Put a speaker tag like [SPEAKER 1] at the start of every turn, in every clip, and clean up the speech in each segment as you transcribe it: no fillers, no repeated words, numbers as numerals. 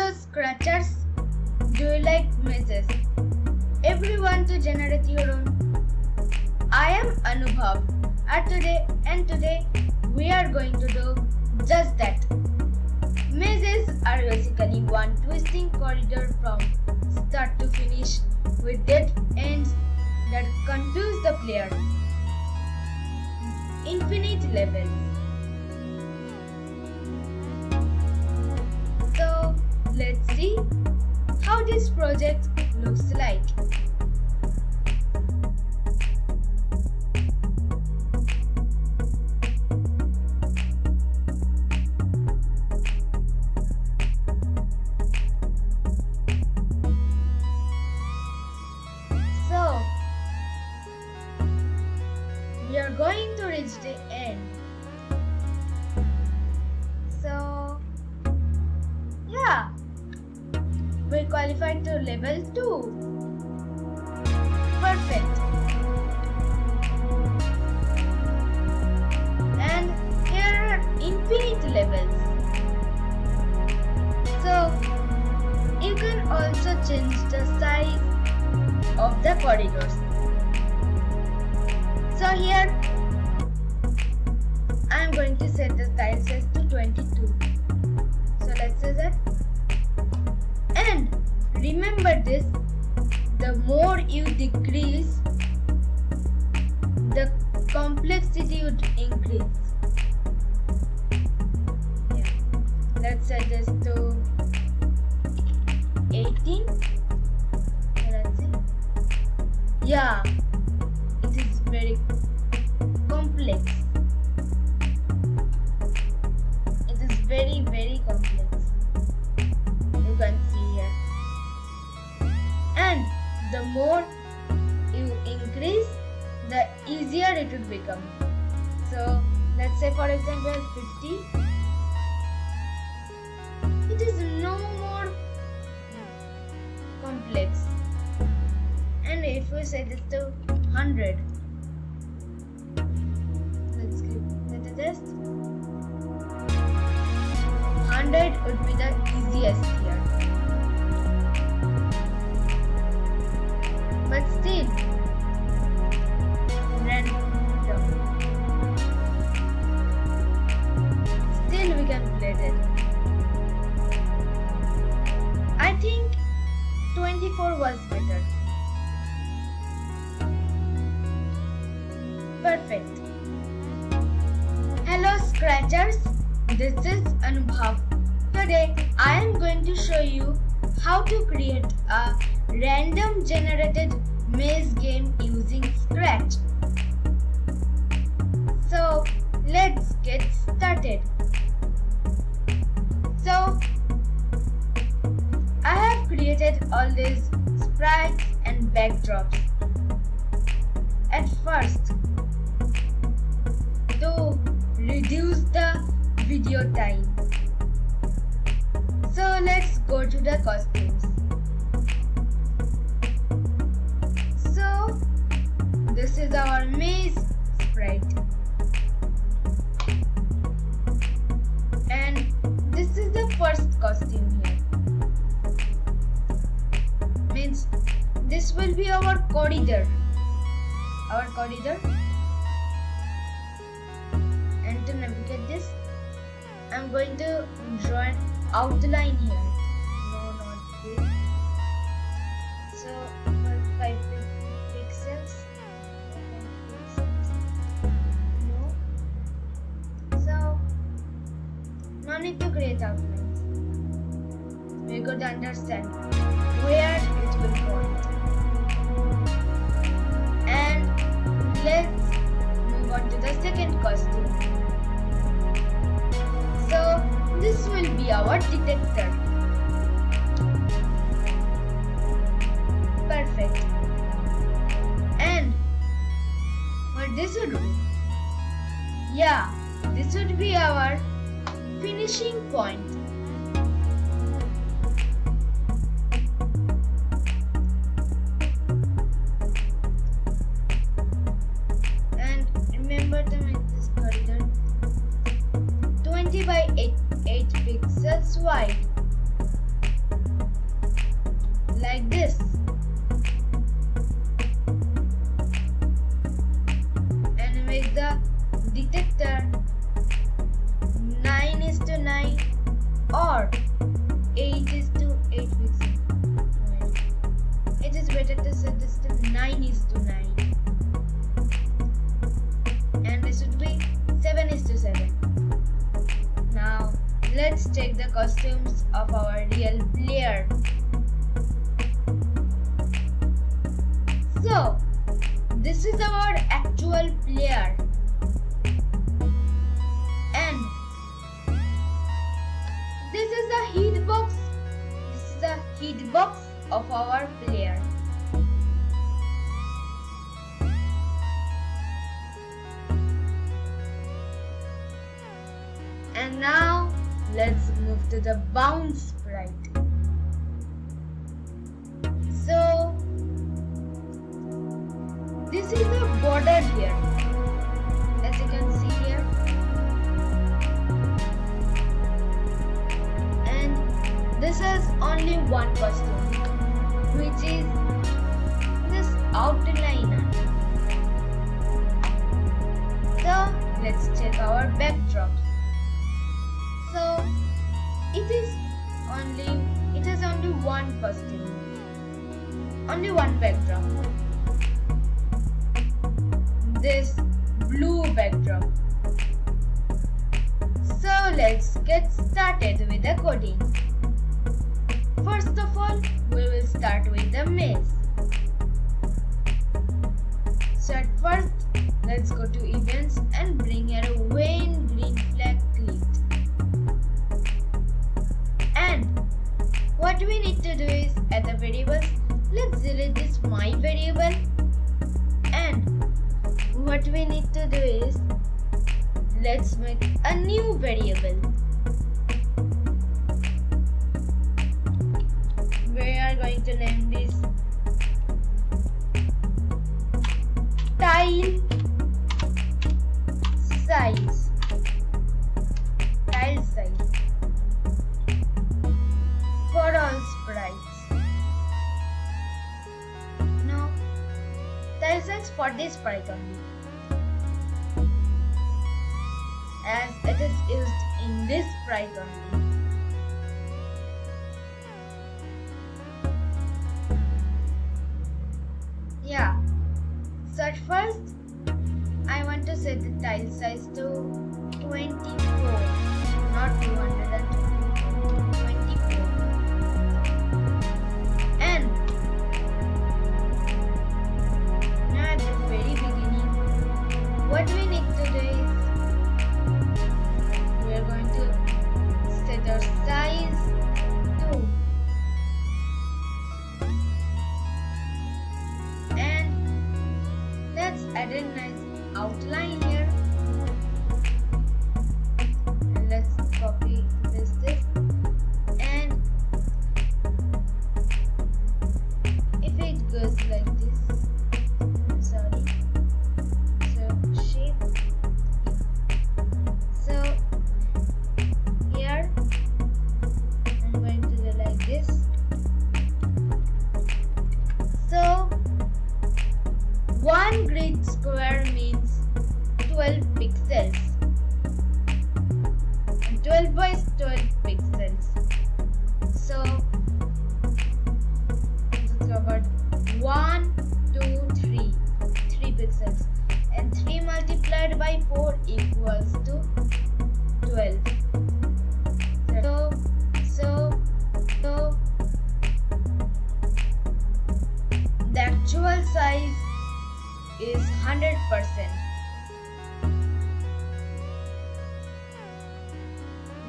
[SPEAKER 1] Hello Scratchers, do you like mazes? Everyone to generate your own. I am Anubhav and today we are going to do just that. Mazes are basically one twisting corridor from start to finish with dead ends that confuse the player. Infinite levels. So let's see how this project looks like. So we are going to reach the end. So yeah, we qualified to level 2. Perfect. And here are infinite levels. So you can also change the size of the corridors. So here I am going to set the tile size to 22. So let's say that. And remember this, the more you decrease, the complexity would increase. Yeah. Let's set this to 18. Let's see. Yeah, it is very complex. It is very complex. You can see here. And the more you increase, the easier it will become. So let's say for example 50. It is no more complex. And if we set it to 100, let's give it a test. 100 would be the easiest here. But still, random. Still we can play it. I think 24 was better. Perfect. Hello Scratchers, this is Anubhav. Today I am going to show you how to create a random generated maze game using Scratch. So let's get started. So I have created all these sprites and backdrops. At first, to reduce the video time. So let's go to the costumes. So this is our maze sprite. And this is the first costume here. Means this will be our corridor. And to navigate this, I'm going to draw an outline here. No, not this. So for 5 pixels. No. So no need to create outlines. We could understand where it will point. And let's move on to the second costume. So this will be our detector. Perfect. And what this would be? Yeah, this would be our finishing point. And remember to make this corridor 20 by 8 pixels wide. like this. And make the detector 9:9 or 8:8 pixel. It is better to set this to 9:9. And this should be 7:7. Now let's check the costumes of our real player. So this is our actual player, and this is the hitbox. This is the hitbox of our player. And now let's move to the bounce sprite. So this is the border here, as you can see here, and this is only one costume, which is this outliner. So let's check our backdrops. So it has only one costume, only one backdrop. This blue backdrop. So let's get started with the coding. First of all, we will start with the maze. So at first, let's go to events and bring here a when green flag clicked. And what we need to do is at the variables, let's delete this my variable, and what we need to do is let's make a new variable. We are going to name this tile size. Tile size for all sprites. No, tile size for this sprite only, as it is used in this sprite only. Yeah, so at first I want to set the tile size to 24, not 224, 24. And now at the very beginning, what we need to do is we are going to set our size to, and let's add a nice outline here, and let's copy this, and if it goes like this, sorry, so shape, so here I'm going to do like this. So 1 grid square means 12 pixels, and 12 by 12 pixels. So it's covered 1, 2, 3, 3 pixels, and 3 multiplied by 4 equals to 12. So the actual size is 100%.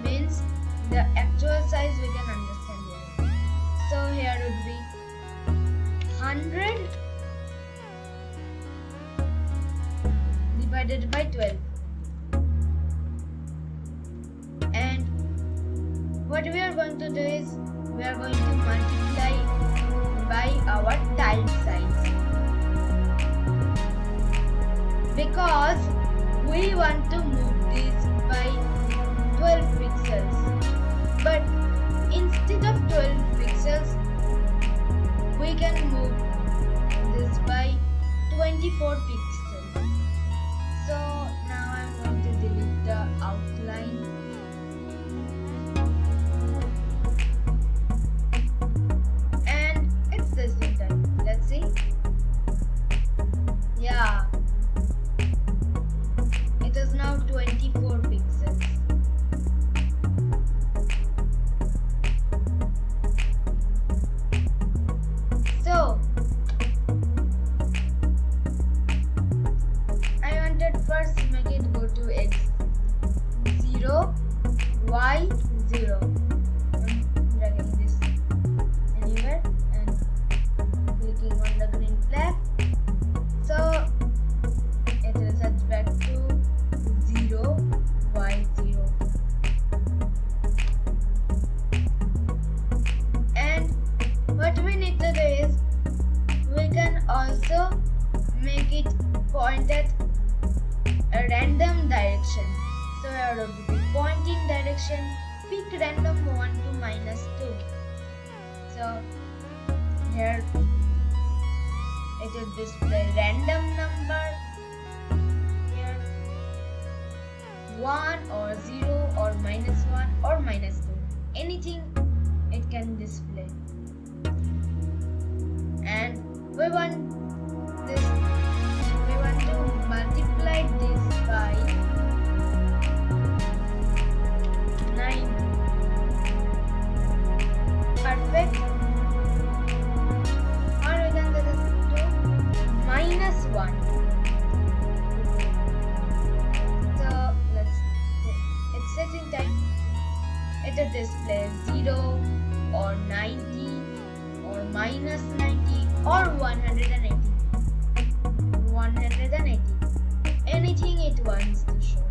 [SPEAKER 1] Means the actual size we can understand here. So here would be 100 divided by 12. And what we are going to do is we are going to multiply by our tile size, because we want to move this by 12 pixels, but instead of 12 pixels y0. I'm dragging this anywhere and clicking on the green flag. So it will set back to 0 y0. And what we need to do is we can also make it point at a random direction. So here will be the pointing direction, pick random 1 to -2. So here it will display random number here 1 or 0 or -1 or -2. Anything it can display. And we want to multiply this by 9. Perfect. Or we can do this to -1. So it's setting time. It will display 0 or 90 or -90 or 180. Anything it wants to show.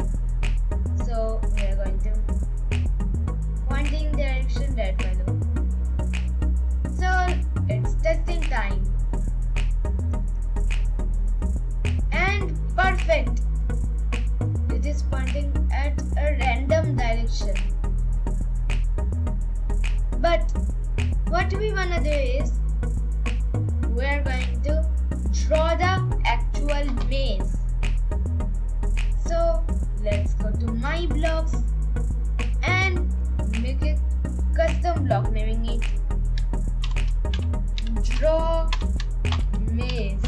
[SPEAKER 1] So we are going to pointing direction that value. So it's testing time. And perfect. It is pointing at a random direction. But what we wanna do is we are going to draw the actual maze. So let's go to my blocks and make a custom block, naming it draw maze.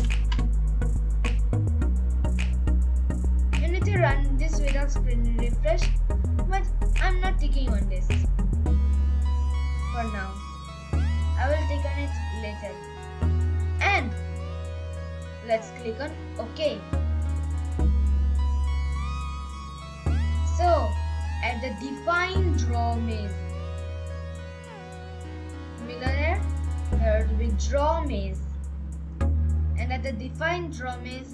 [SPEAKER 1] You need to run this without screen refresh, but I'm not clicking on this for now. I will click on it later. And let's click on OK. So at the define draw maze below there will be draw maze, and at the define draw maze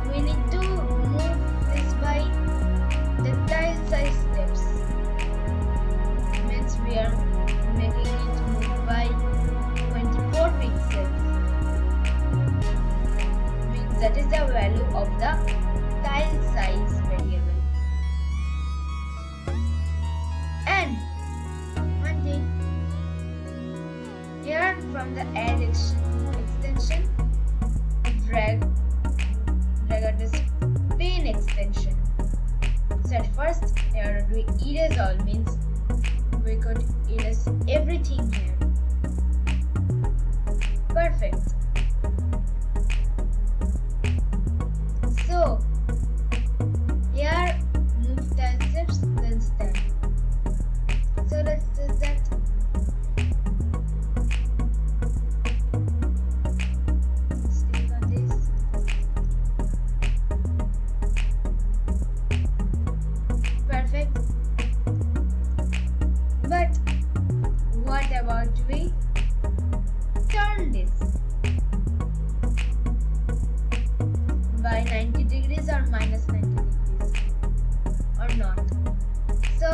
[SPEAKER 1] we need to move this by the tile size steps. Means we are making it move by 24 pixels. Means that is the value of the tile size variable. And one thing here, from the add extension, drag out this pen extension. So at first here we erase all, means we could erase everything here. Perfect. So here move tile steps, then stand. So let's do that. Let's click on this. Perfect. But what about we turn this by 90 degrees or -90 degrees or not? So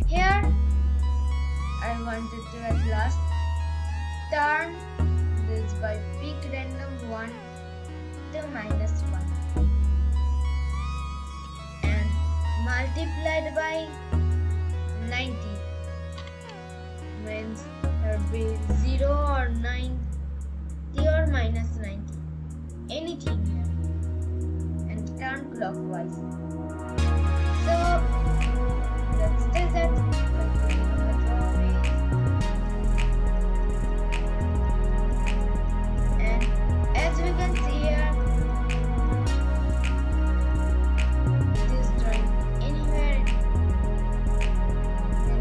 [SPEAKER 1] here I wanted to at last turn this by pick random 1 to -1 and multiplied by 90. Means there will be 0 or 90 or -90. Anything here. And turn clockwise. So let's test that. And as we can see here, it is drawing anywhere you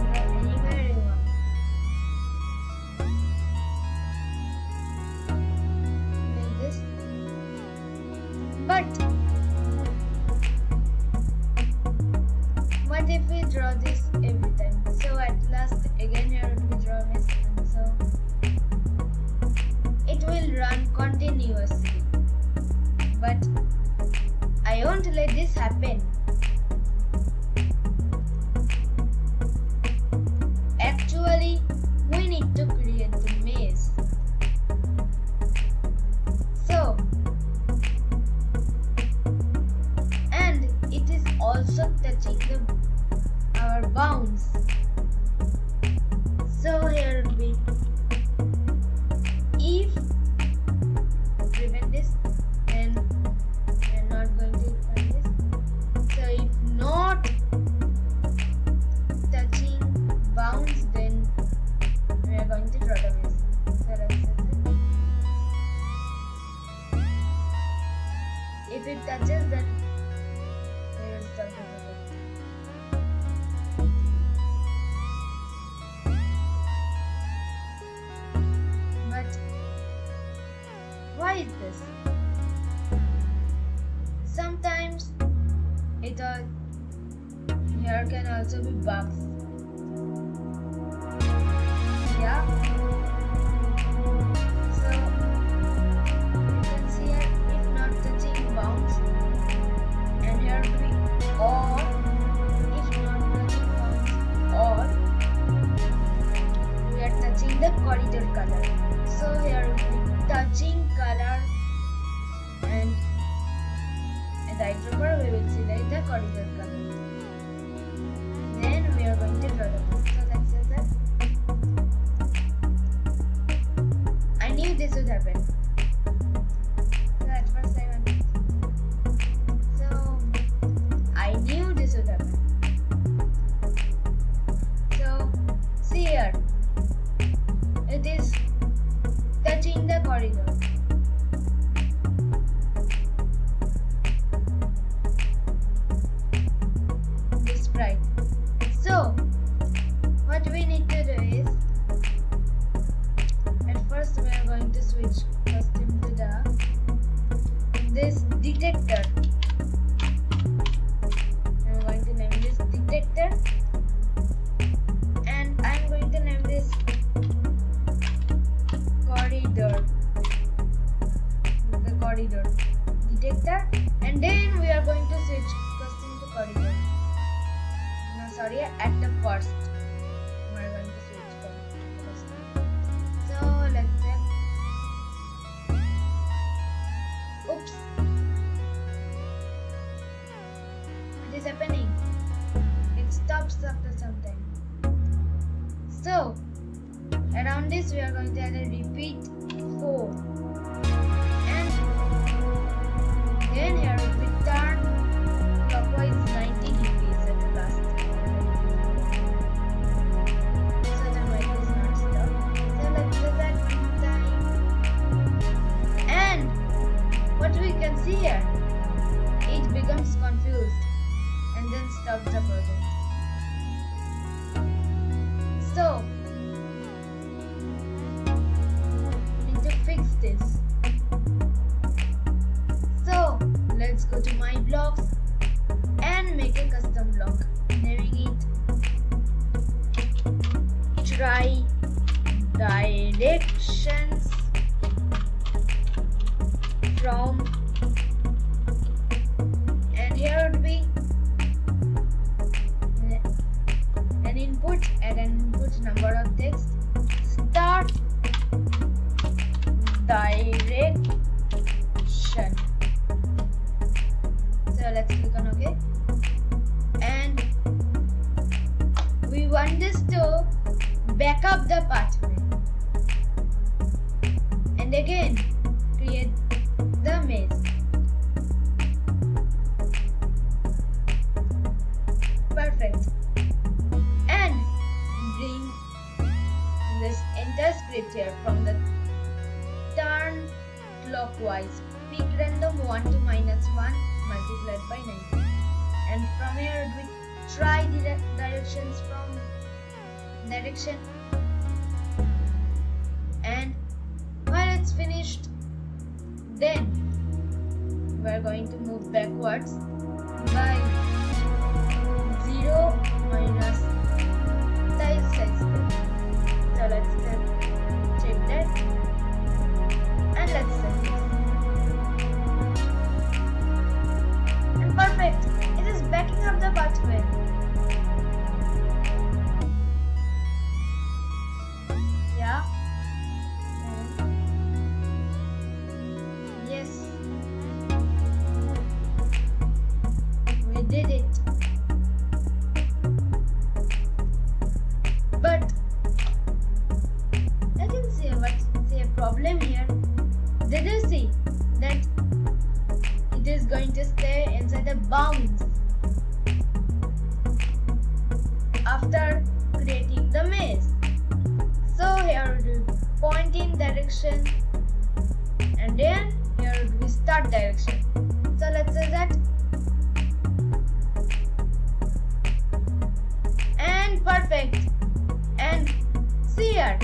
[SPEAKER 1] want. Like this. But draw this every time. So at last again here it will draw maze, and so it will run continuously. But I won't let this happen. Actually, we need to create the maze. So, and it is also touching our bounds. So here will be, if prevent this, then we are not going to find this. So if not touching bounds, then we are going to draw the maze. So let's set it. If it touches, then we will stop the project. But why is this? Sometimes it here can also be bugs. Yeah. So you can see here, if not touching bounds, and here will be or, if not touching bounds, or we are touching the corridor color. So here will be touching color, and at the eyedropper we will select the corridor color. Then we are going to draw the maze. So let's say that. I knew this would happen. So at first I went. So I knew this would happen. So see here. It is touching the corridor. This sprite. So what we need to do is, at first we are going to switch custom to this detector. I'm going to name this detector, and I'm going to name this corridor. The corridor detector, and then we are going to switch custom to corridor. No, sorry, at the first we are going to switch custom. So let's check. Oops, what is happening? It stops after some time. So around this we are going to add a repeat 4, and then here will be turn clockwise 90 degrees at the last. So the mic is not stopped. So let's do that one time. And what we can see here, it becomes confused and then stops the project. So we need to fix this. So let's go to my blocks and make a custom block, naming it try directions from, and here would be an input and an input number of text. Start direction. So let's click on OK, and we want this to back up the pathway, and again create the maze. Perfect. And bring this entire script here from the turn clockwise, pick random 1 to -1 multiplied by 90, and from here we try the directions from direction, and when it's finished, then we are going to move backwards by 0 minus tile size there. So let's check that and let's set this. And perfect. It is backing up the pathway. Yeah. Yes. We did it. But I can see what's a problem here. Did you see that it is going to stay inside the bounds after creating the maze? So here we point in direction and then here we start direction. So let's say that. And perfect. And see here.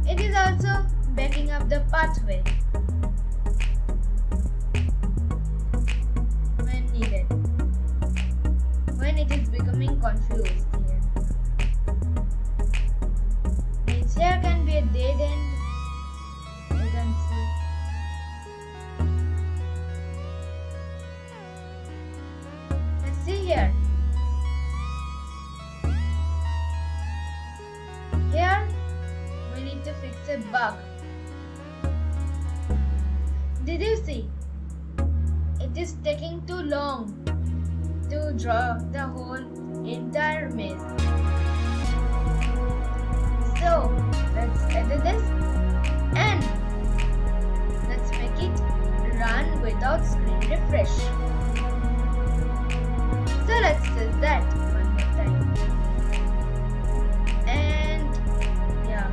[SPEAKER 1] It is also backing up the pathway when needed. When it is becoming confused here. Means here can be a dead end. You can see. Let's see here. Here we need to fix a bug. Did you see? It is taking too long to draw the whole entire maze. So let's edit this and let's make it run without screen refresh. So let's do that one more time. And yeah,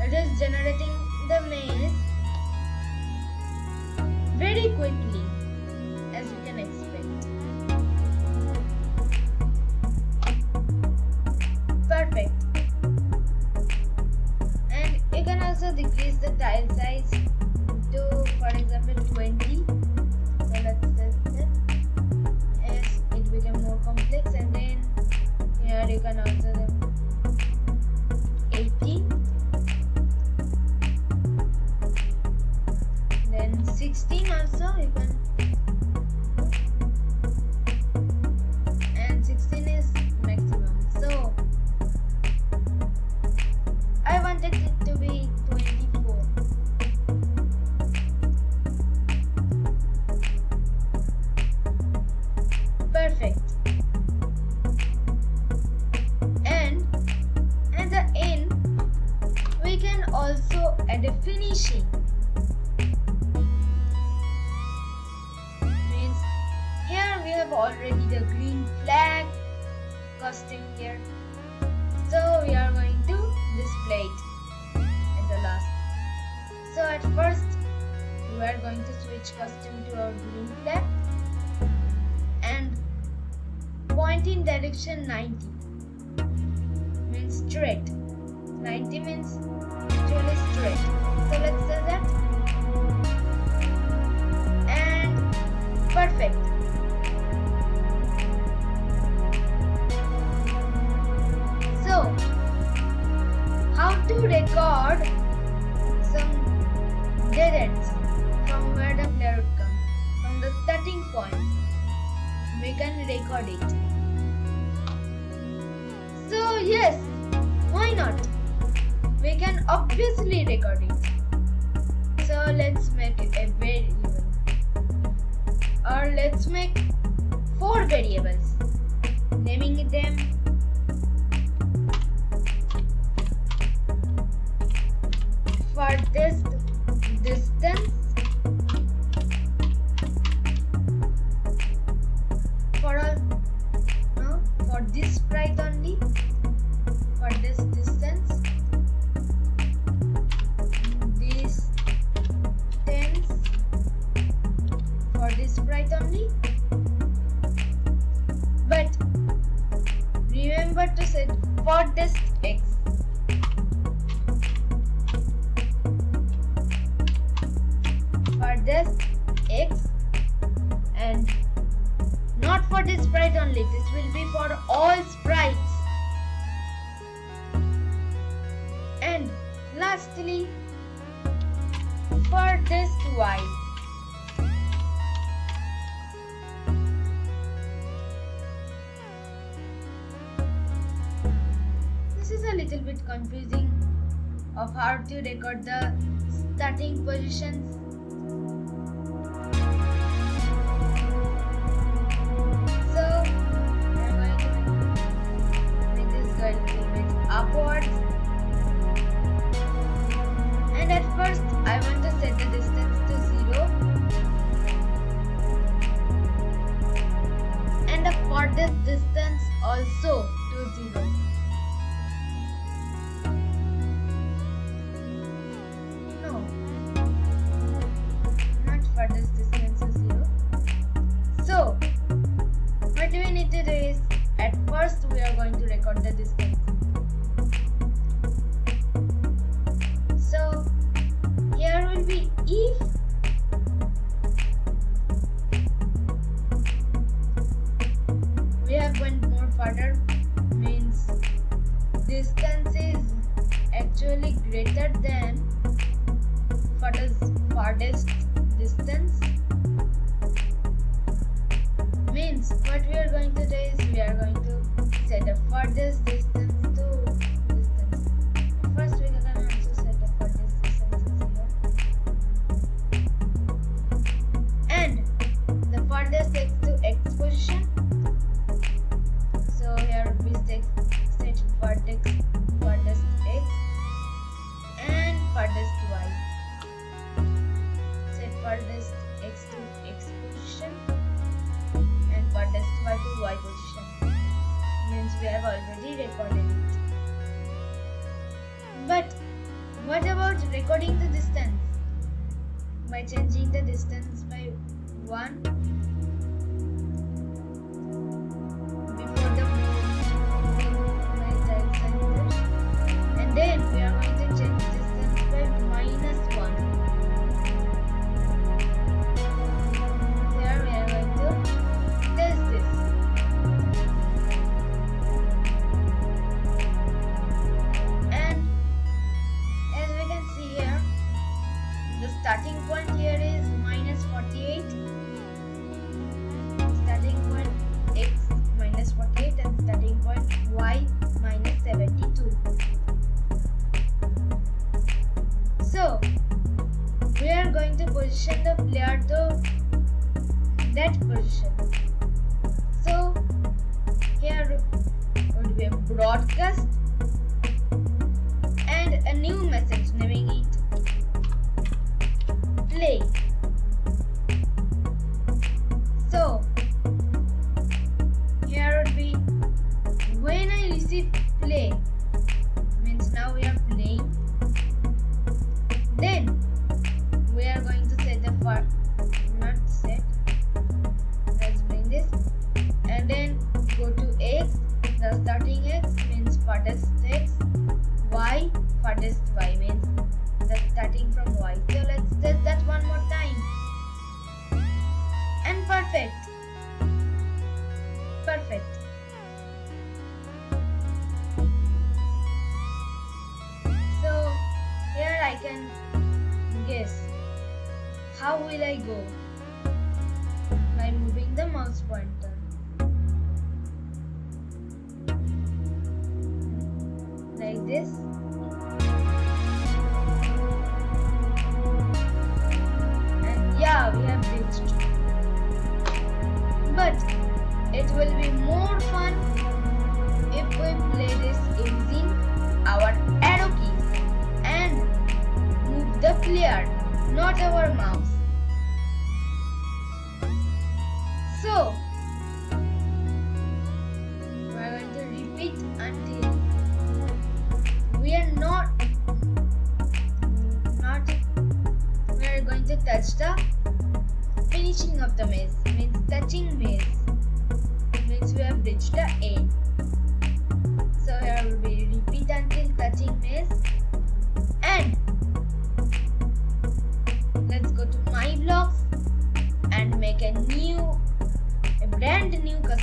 [SPEAKER 1] it is generating the maze very quickly, as you can expect. Perfect. And you can also decrease the tile size to, for example, 20. So let's test it as it became more complex, and then here you can also do 18. Then 16 also you can, and 16 is maximum. So I wanted it to be 24. Perfect. And at the end we can also add a finishing. We have already the green flag costume here, so we are going to display it at the last. So at first we are going to switch costume to our green flag and point in direction 90 means straight. 90 means actually straight. So let's say that. And perfect. So, how to record some dead ends from where the player would come? From the starting point, we can record it. So yes, why not? We can obviously record it. So let's make it a variable. Or let's make 4 variables, naming them farthest distance, for this sprite only, for this distance, for this sprite only. But remember to set farthest x. Farthest x and not for for this sprite only. This will be for all sprites. And lastly, farthest y. This is a little bit confusing of how to record the starting positions. So I'm going to make this going a little bit upwards. And at first I want to set the distance to 0 and the farthest distance also to 0. No, not farthest distance to 0. So what we need to do is, at first we are going to record the distance. So here will be if we have went more further, means distance is actually greater than farthest distance, means what we are going to do is we are going to set the farthest distance to distance. First we can also set the farthest distance to 0 and the farthest x to x position. So here we set farthest x and farthest y. Set farthest x to x position and farthest y to y position. Means we have already recorded it. But what about recording the distance? By changing the distance by 1 before the move by type centers, and then we are going to change distance by -1. Here we are going to test this. And as we can see here, the starting point here is -48. Starting point x -48 and starting point y -72. So we are going to position the player to that position. So here would be a broadcast and a new message naming it play. So here would be when I receive play, means now we are playing. Then we are going to set the not set. Let's bring this and then go to x. The starting x means farthest x, y farthest y means the starting from y. So let's test that one more time. And perfect. Perfect. So here I can guess how will I go by moving the mouse pointer. Like this. And yeah, we have reached. But it will be more fun if we play this using our arrow keys and move the player, not our mouse. So we are going to repeat until we are we are going to touch the finishing of the maze, means touching maze, means we have reached the end. So here will be repeat until touching maze, and let's go to my blocks and make a brand new custom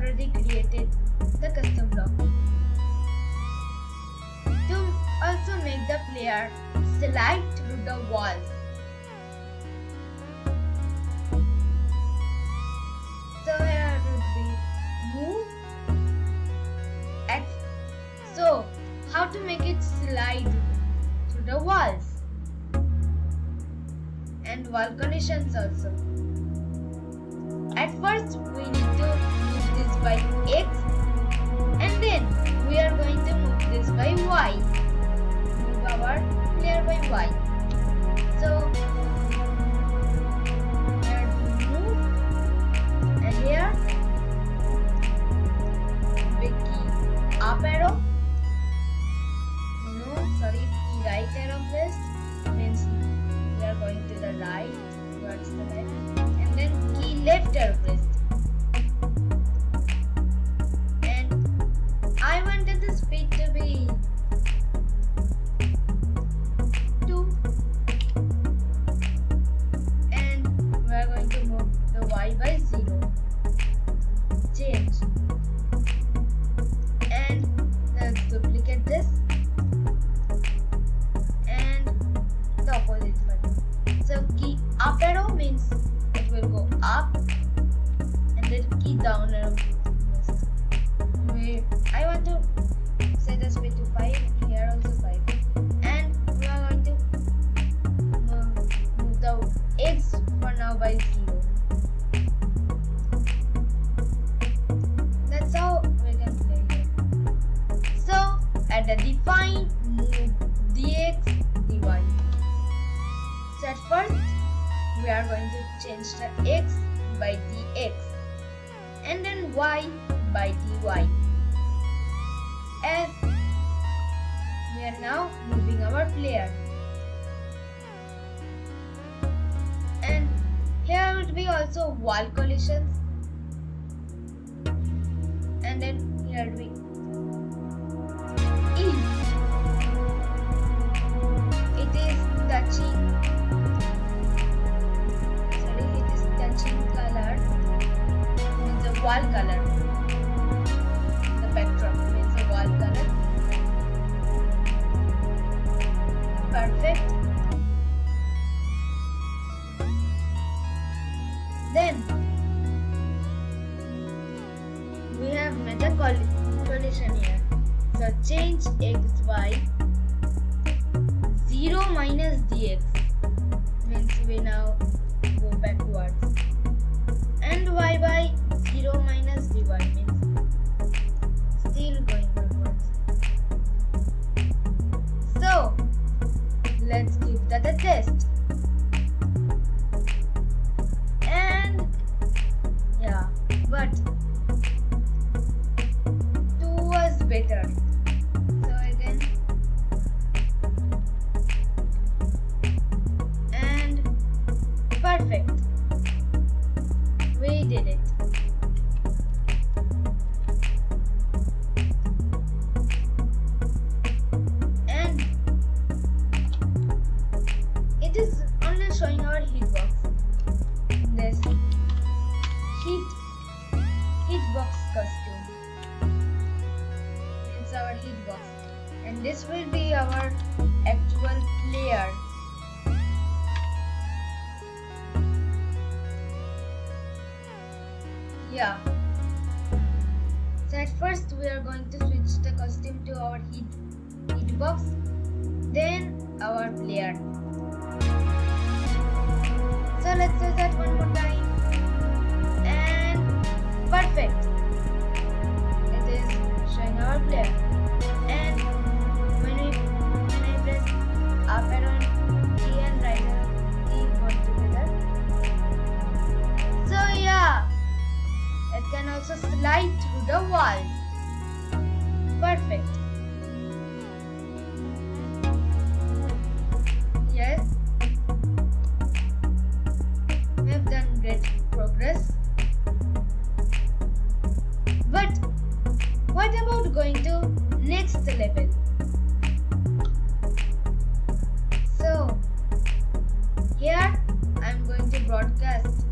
[SPEAKER 1] already created the custom block. To also make the player slide through the walls. So here would be move. So how to make it slide through the walls and wall collisions also. At first we need to move this by X and then we are going to move this by Y. Move our player by Y. So here to move and here big key up arrow. Key right arrow pressed means we are going to the right, towards the left, and then key left arrow pressed. And I wanted the speed to be 2, and we are going to move the Y by 0. Change, and let's duplicate this. Opposite button. So key up arrow means it will go up, and then key down arrow. I want to set the speed to 5. Here also 5, and we are going to move the X for now by 0. That's how we can play here. So at the define, move dx dy. So at first we are going to change the X by dx and then Y by dy, as we are now moving our player. And here would be also wall collisions, and then here would be E. It is touching color, means a wall color. The backdrop means a wall color. Perfect. Then we have made a collision here. So change xy 0 minus dx means we now go backwards, and y by 0 minus dy means still going backwards. So let's give that a test. And yeah, but 2 was better. So again, and perfect. We did it. And it is only showing our hitbox. This hitbox costume. It's our hitbox. And this will be our actual player. Yeah. So at first we are going to switch the costume to our hitbox, then our player. So let's do that one more time. And perfect. It is showing our player. And when I press up arrow key and right arrow key both together. So yeah. It can also slide through the walls. Perfect. Yes. We have done great progress. But what about going to next level? So here I am going to broadcast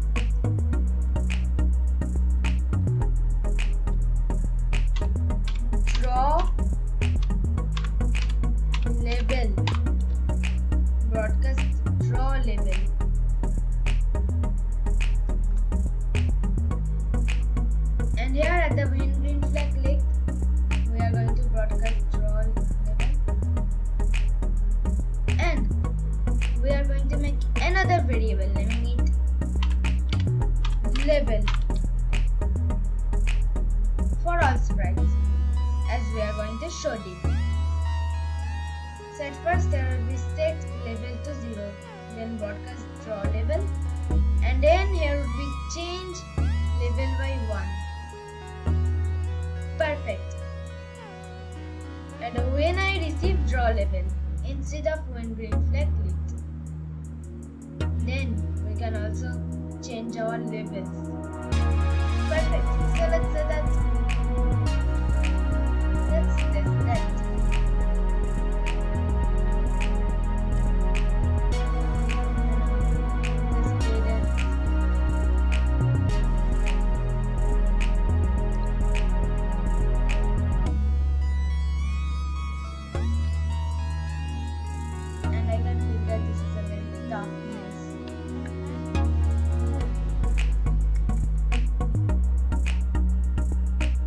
[SPEAKER 1] here at the green flag click, we are going to broadcast draw level, and we are going to make another variable, naming it level for all sprites, as we are going to show this. So at first there will be set level to 0, then broadcast draw level, and then here would be change level by 1. Perfect. And when I receive draw level instead of when green flag clicked, then we can also change our levels. Perfect. So let's say that. Let's test that.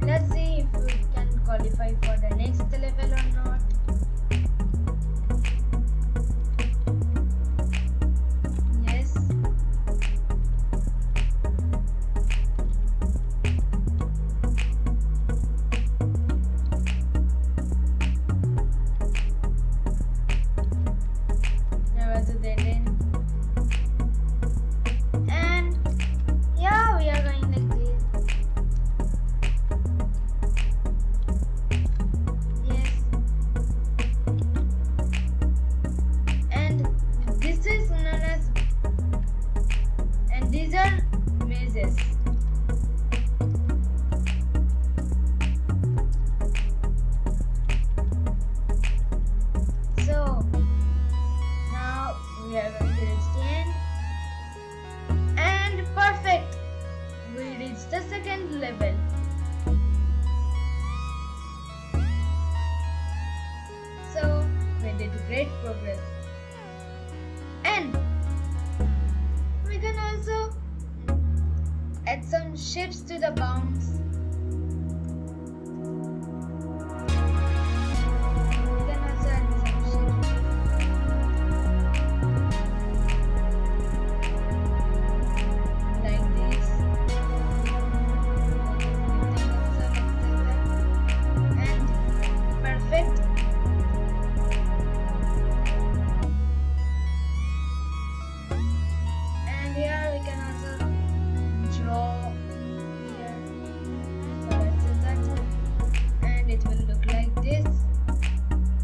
[SPEAKER 1] Let's see if we can qualify for the next level or not. Yes. There was a dead end. And yeah, we are going like this. These are mazes. So now we are going to reach the end, and perfect, we reached the second level. So we did great progress, and we can also add some shapes to the bounds. We can also add some shapes like this. And perfect. And here we can also draw here. So let's do that, and it will look like this.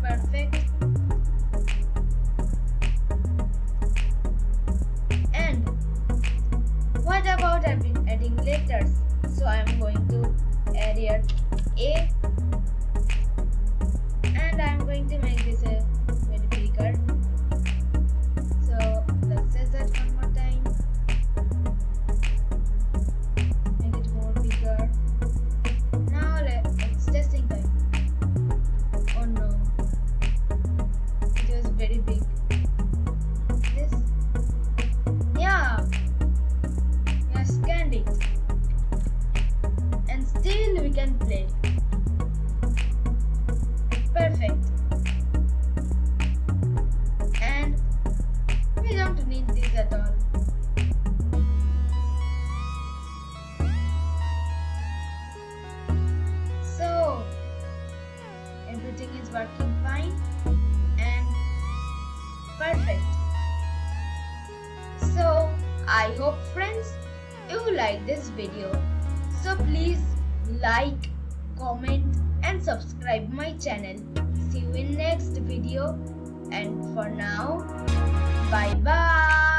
[SPEAKER 1] Perfect. And what about adding letters? So I am going to add here A, and I am going to make this a very bigger. So let's say that one more time. Now it's testing time. Oh no, it was very big. This, yeah, we have scanned it, and still we can play. Perfect. And we don't need this at all. Everything is working fine and perfect. So I hope friends you like this video. So please like, comment and subscribe my channel. See you in next video, and for now, bye bye.